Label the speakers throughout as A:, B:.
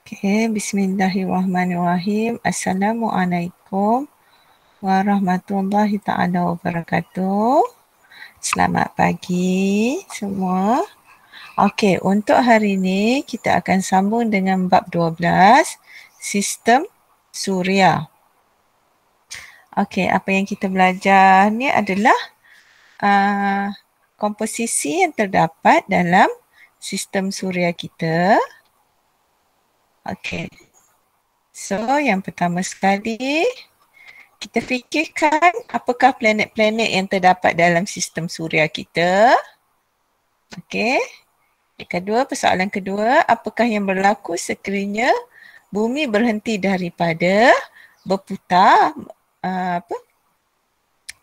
A: Okay, bismillahirrahmanirrahim. Assalamualaikum warahmatullahi ta'ala wabarakatuh. Selamat pagi semua. Okey, untuk hari ini kita akan sambung dengan bab 12, sistem suria. Okey, apa yang kita belajar ni adalah komposisi yang terdapat dalam sistem suria kita. Okey. So, yang pertama sekali, kita fikirkan apakah planet-planet yang terdapat dalam sistem suria kita. Okey. Persoalan kedua, apakah yang berlaku sekiranya bumi berhenti daripada berputar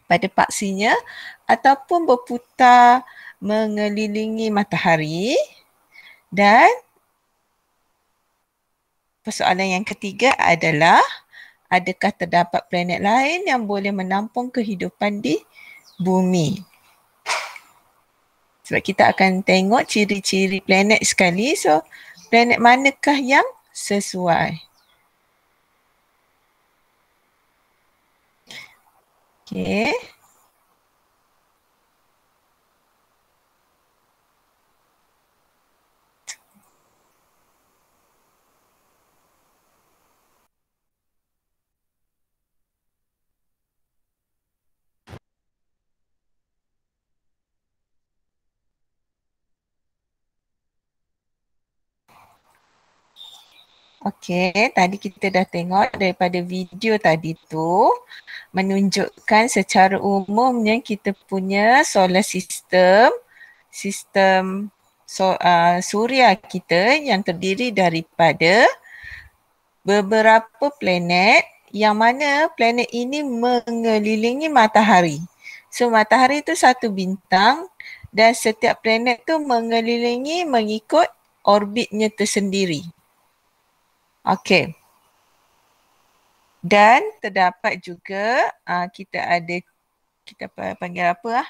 A: pada paksinya ataupun berputar mengelilingi matahari. Dan persoalan yang ketiga adalah adakah terdapat planet lain yang boleh menampung kehidupan di bumi. Sebab kita akan tengok ciri-ciri planet sekali. So, planet manakah yang sesuai? Okey. Okey, tadi kita dah tengok daripada video tadi tu menunjukkan secara umumnya kita punya solar system, suria kita yang terdiri daripada beberapa planet yang mana planet ini mengelilingi matahari. So matahari tu satu bintang dan setiap planet tu mengelilingi mengikut orbitnya tersendiri. Okey. Dan terdapat juga kita panggil apa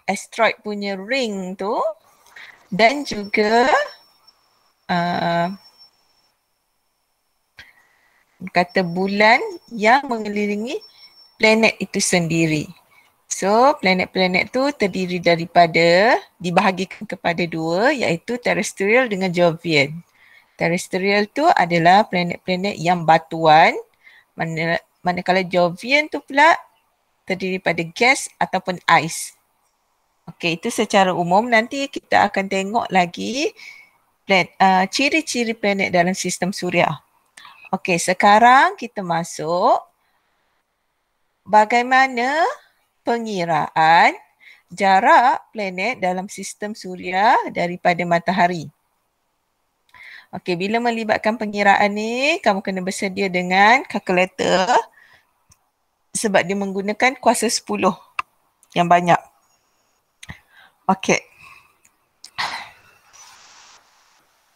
A: asteroid punya ring tu dan juga kata bulan yang mengelilingi planet itu sendiri. So, planet-planet tu terdiri daripada, dibahagikan kepada dua iaitu terrestrial dengan Jovian. Terrestrial tu adalah planet-planet yang batuan, manakala Jovian tu pula terdiri pada gas ataupun ais. Okey, itu secara umum. Nanti kita akan tengok lagi ciri-ciri planet dalam sistem suria. Okey, sekarang kita masuk bagaimana pengiraan jarak planet dalam sistem suria daripada matahari. Okey, bila melibatkan pengiraan ni, kamu kena bersedia dengan kalkulator sebab dia menggunakan kuasa 10 yang banyak. Okey.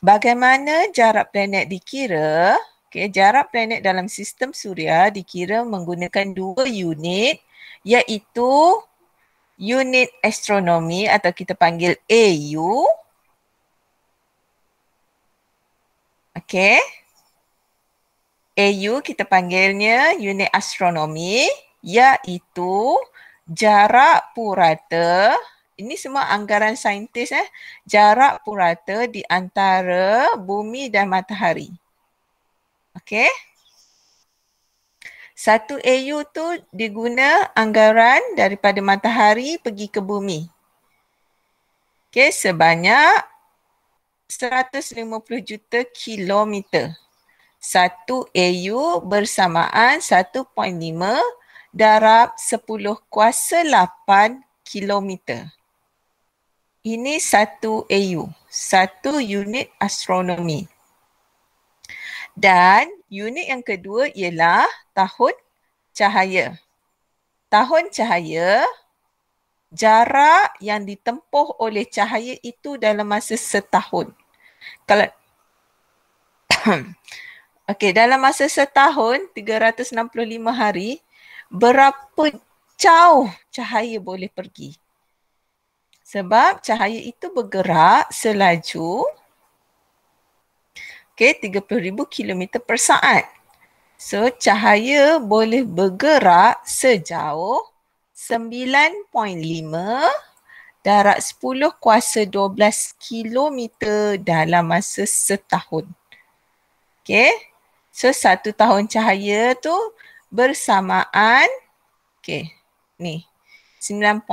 A: Bagaimana jarak planet dikira? Okey, jarak planet dalam sistem suria dikira menggunakan dua unit iaitu unit astronomi atau kita panggil AU. Okey. AU kita panggilnya unit astronomi iaitu jarak purata. Ini semua anggaran saintis jarak purata di antara bumi dan matahari. Okey. 1 AU tu diguna anggaran daripada matahari pergi ke bumi. Okey, sebanyak 150 juta kilometer. 1 AU bersamaan 1.5 darab 10 kuasa 8 kilometer. Ini 1 AU, 1 unit astronomi. Dan unit yang kedua ialah tahun cahaya. Tahun cahaya, jarak yang ditempuh oleh cahaya itu dalam masa setahun. Kalau okey, dalam masa setahun 365 hari, berapa jauh cahaya boleh pergi? Sebab cahaya itu bergerak selaju Okay, 30,000 kilometer per saat. So, cahaya boleh bergerak sejauh 9.5 darab 10 kuasa 12 kilometer dalam masa setahun. Okay. So, 1 tahun cahaya tu bersamaan, okay, ni, 9.5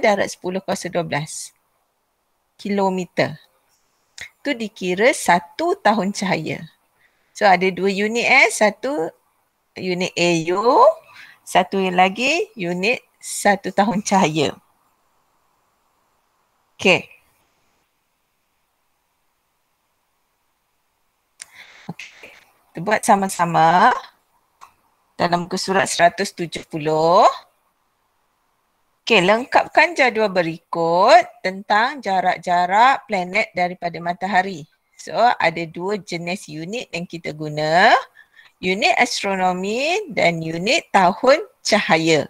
A: darab 10 kuasa 12 kilometer. Tu dikira 1 tahun cahaya. So, ada 2 unit satu unit AU, satu yang lagi unit 1 tahun cahaya. Okay. Kita buat sama-sama dalam muka surat 170. Okay, lengkapkan jadual berikut tentang jarak-jarak planet daripada matahari. So, ada 2 jenis unit yang kita guna. Unit astronomi dan unit tahun cahaya.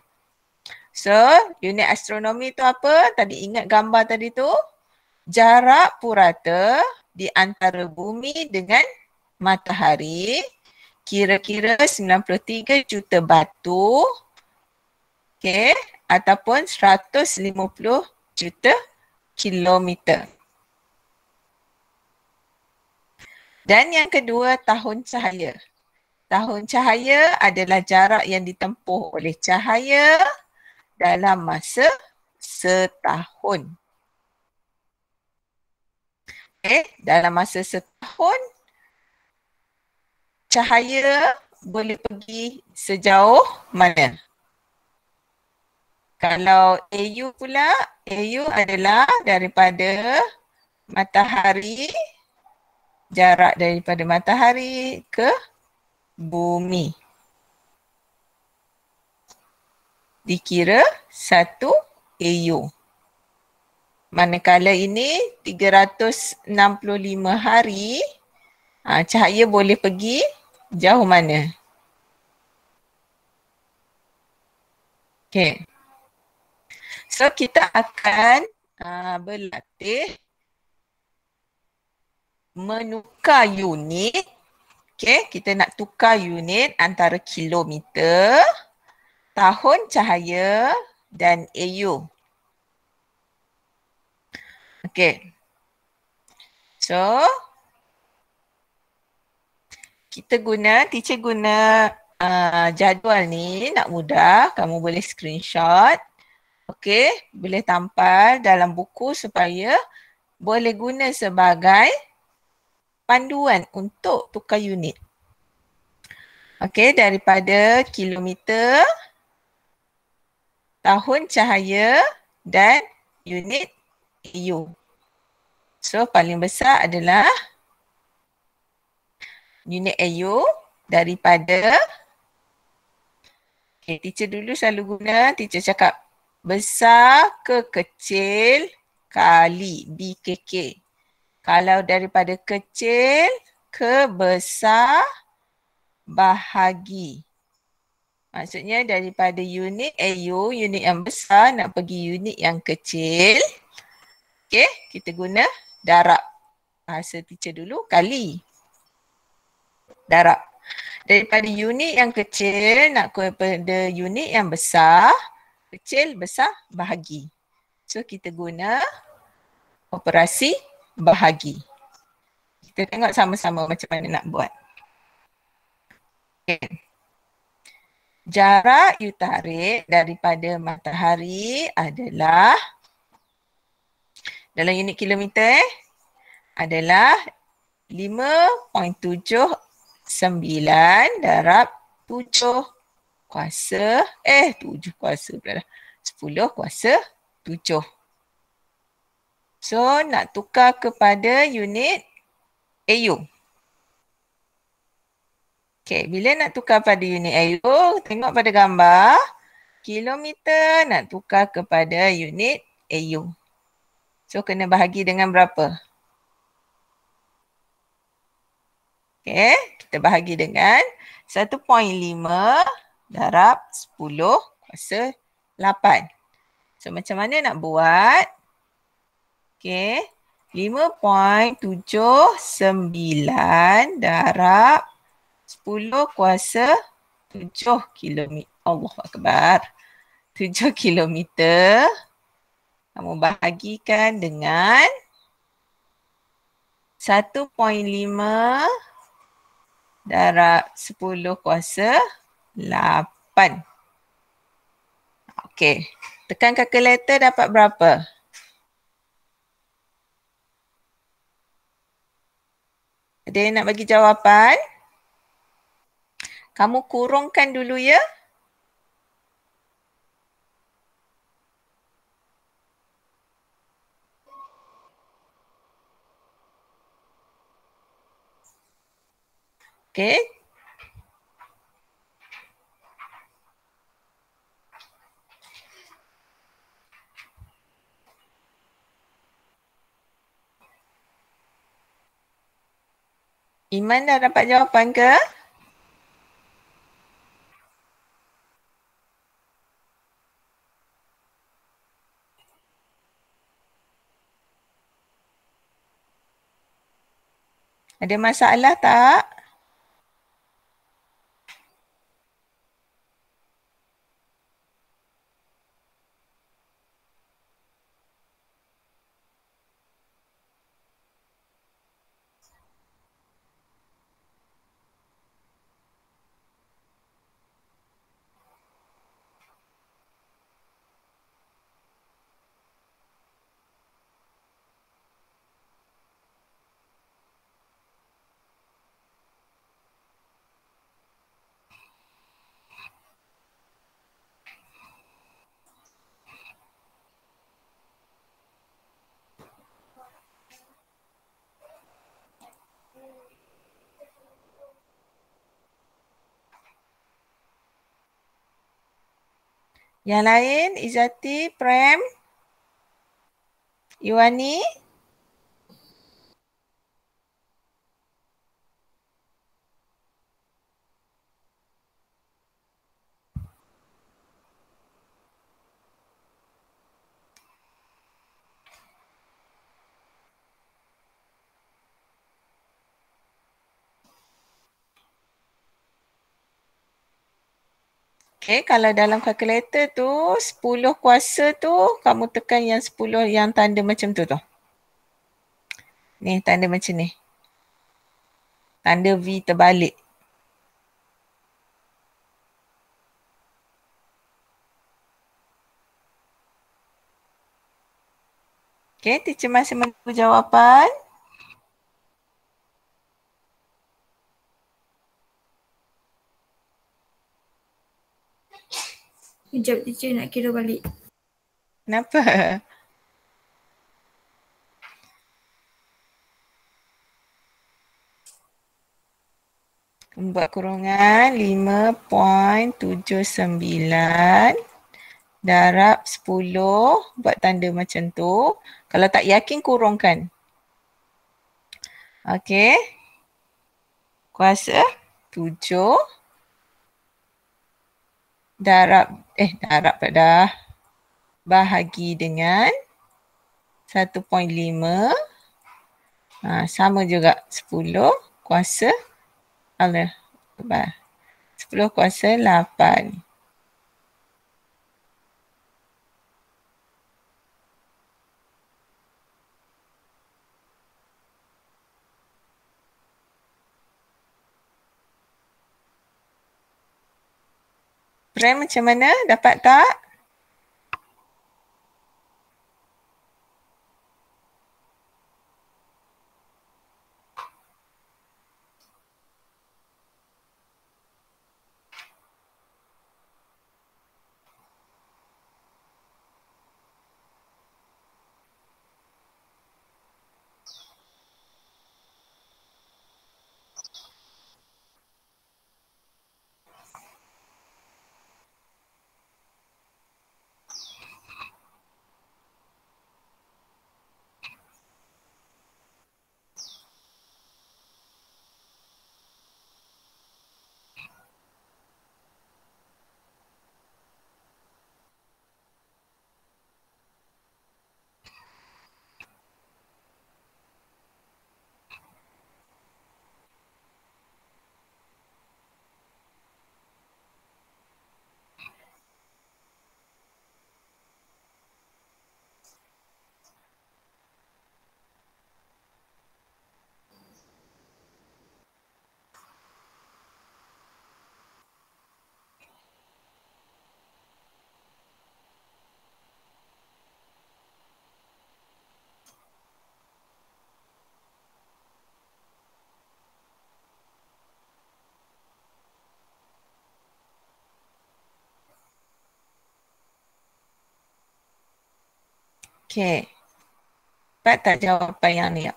A: So, unit astronomi tu apa? Tadi ingat gambar tadi tu? Jarak purata di antara bumi dengan matahari kira-kira 93 juta batu, okay, ataupun 150 juta kilometer. Dan yang kedua, tahun cahaya. Tahun cahaya adalah jarak yang ditempuh oleh cahaya dalam masa setahun. Okay, dalam masa setahun, cahaya boleh pergi sejauh mana? Kalau AU pula, AU adalah daripada matahari, jarak daripada matahari ke bumi. Dikira 1 AU. Manakala ini 365 hari, cahaya boleh pergi jauh mana? Okay. So, kita akan berlatih menukar unit. Okay, kita nak tukar unit antara kilometer, tahun cahaya dan AU. Okay. So, teacher guna jadual ni nak mudah, kamu boleh screenshot. Okay, boleh tampal dalam buku supaya boleh guna sebagai panduan untuk tukar unit. Okay, daripada kilometer, tahun cahaya dan unit AU. So, paling besar adalah unit AU daripada, okay, teacher dulu selalu guna, teacher cakap besar ke kecil kali BKK. Kalau daripada kecil ke besar bahagi. Maksudnya daripada unit AU, unit yang besar nak pergi unit yang kecil. Okay, kita guna darab. Bahasa teacher dulu kali. Darab. Daripada unit yang kecil nak kepada unit yang besar, kecil, besar, bahagi. So kita guna operasi bahagi. Kita tengok sama-sama macam mana nak buat. Okay. Jarak you tarik daripada matahari adalah, dalam unit kilometer adalah 5.79 darab 7 kuasa, 7 kuasa pula dah. 10 kuasa 7. So, nak tukar kepada unit AU. Okay, bila nak tukar pada unit AU, tengok pada gambar. Kilometer nak tukar kepada unit AU. So, kena bahagi dengan berapa? Okay, kita bahagi dengan 1.5 darab 10 kuasa 8. So, macam mana nak buat? Okay, 5.79 darab 10 kuasa 7 kilometer. Allahu Akbar. 7 kilometer. Kamu bahagikan dengan 1.5 darab 10 kuasa 8. Okey. Tekan kalkulator dapat berapa? Ada yang nak bagi jawapan? Kamu kurungkan dulu ya. Okey. Iman dah dapat jawapan ke? Ada masalah tak? Yang lain, Izzati, Prem, Iwani. Okay, kalau dalam kalkulator tu 10 kuasa tu kamu tekan yang 10 yang tanda macam tu. Ni tanda macam ni. Tanda V terbalik. Okay, teacher masih menunggu jawapan.
B: Sekejap teacher nak kira balik.
A: Kenapa? Buat kurungan 5.79 darab 10. Buat tanda macam tu. Kalau tak yakin kurungkan. Okey. Kuasa 7 darab tak dah. Bahagi dengan 1.5. Sama juga 10 kuasa 10 kuasa 8. Prem macam mana? Dapat tak? Okey. Dapat tak jawapan yang ni?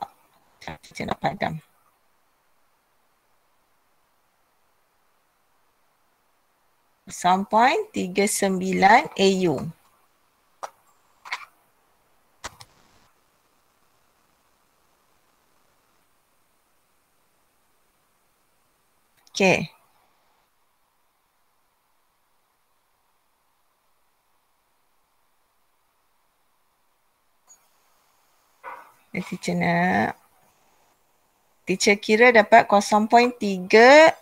A: Saya nak padam. .39 AU. Okey. Teacher nak. Teacher kira dapat 0.386.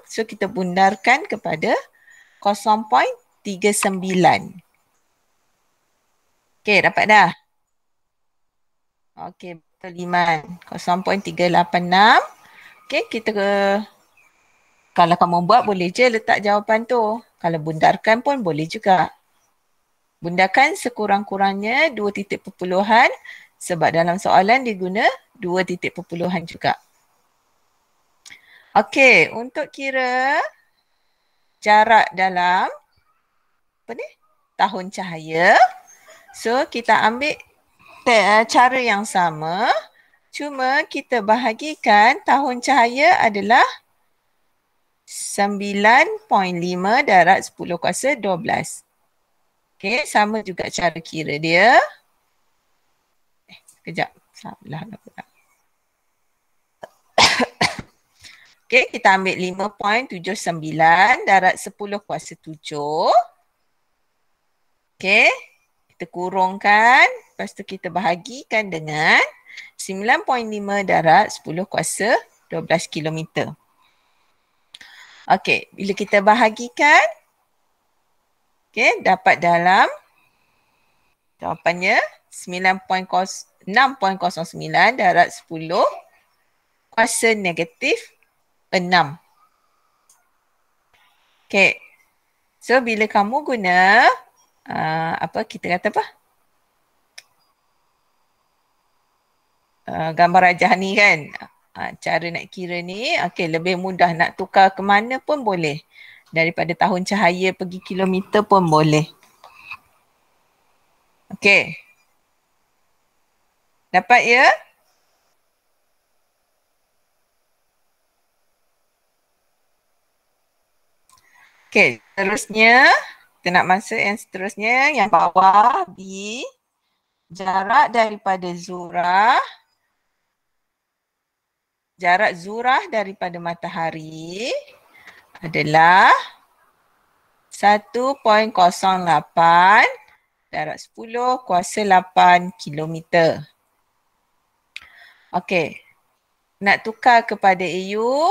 A: So kita bundarkan kepada 0.39. Okey, dapat dah? Okey, betul Liman. 0.386. Okey, kita kalau kamu buat boleh je letak jawapan tu. Kalau bundarkan pun boleh juga. Bundarkan sekurang-kurangnya 2 titik perpuluhan sebab dalam soalan diguna 2 titik perpuluhan juga. Okey, untuk kira jarak dalam tahun cahaya. So, kita ambil cara yang sama. Cuma kita bahagikan tahun cahaya adalah 9.5 darab 10 kuasa 12. Okey, sama juga cara kira dia. Sekejap. Salah nak pula. Okey, kita ambil 5.79 darab 10 kuasa 7. Okey, kita kurungkan. Lepas tu kita bahagikan dengan 9.5 darab 10 kuasa 12 kilometer. Okey, bila kita bahagikan, okey, dapat dalam jawapannya 6.09 darab 10 kuasa negatif 6. Okey, so bila kamu guna kita kata apa? Gambar rajah ni kan. Cara nak kira ni, okey, lebih mudah nak tukar ke mana pun boleh. Daripada tahun cahaya pergi kilometer pun boleh. Okey. Dapat ya? Okey, seterusnya kita nak masuk yang seterusnya, yang bawah B. Jarak daripada Zurah. Jarak Zurah daripada matahari adalah 1.08 darab 10 kuasa 8 kilometer. Okey. Nak tukar kepada AU.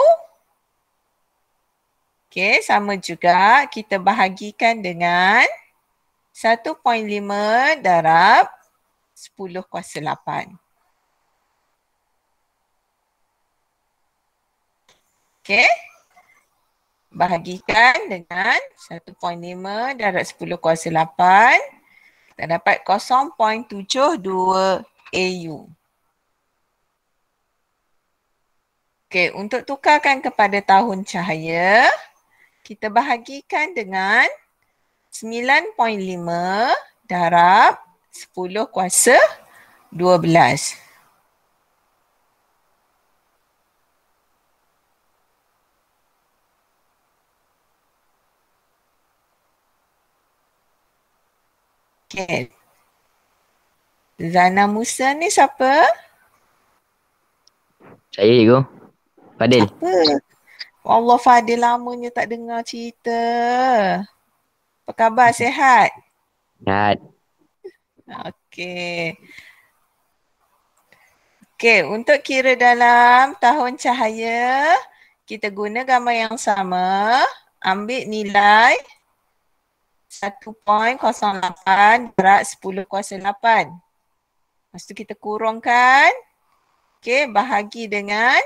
A: Okey, sama juga kita bahagikan dengan 1.5 darab 10 kuasa 8. Okey. Bahagikan dengan 1.5 darab 10 kuasa 8. Kita dapat 0.72 AU. Okey, untuk tukarkan kepada tahun cahaya, kita bahagikan dengan 9.5 darab 10 kuasa 12. Okay. Zana Musa ni siapa?
C: Saya cikgu. Fadil.
A: Siapa? Allah, Fadil lamanya tak dengar cerita. Apa khabar? Sihat?
C: Sihat.
A: Okey. Okey, untuk kira dalam tahun cahaya, kita guna gambar yang sama. Ambil nilai 1.08 darab 10 kuasa 8. Lepas tu kita kurungkan. Okey, bahagi dengan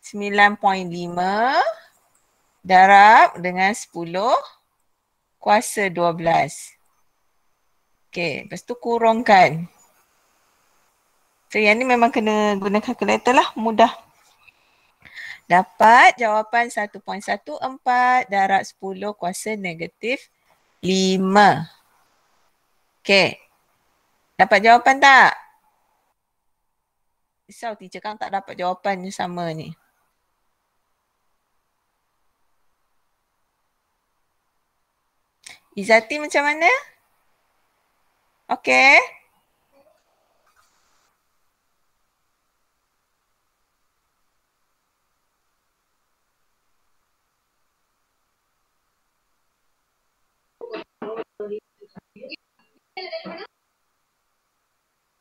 A: 9.5 darab dengan 10 kuasa 12. Okey, lepas tu kurungkan. So yang ni memang kena guna kalkulator lah, mudah. Dapat jawapan 1.14 darab 10 kuasa negatif 5. Okey. Dapat jawapan tak? Risau teacher kan tak dapat jawapan yang sama ni. Izzati macam mana? Okey.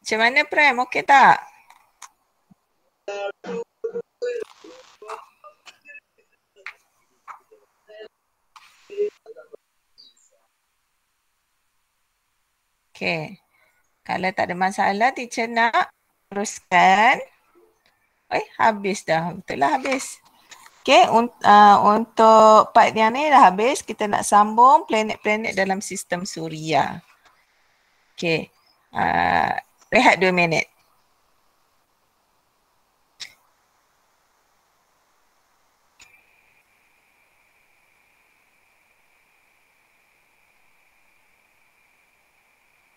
A: Macam mana Prem? Okey tak? Okey. Kalau tak ada masalah, teacher nak teruskan. Habis dah. Betul lah habis. Okey, untuk part yang ni dah habis. Kita nak sambung planet-planet dalam sistem suria. Okey. Rehat 2 minit.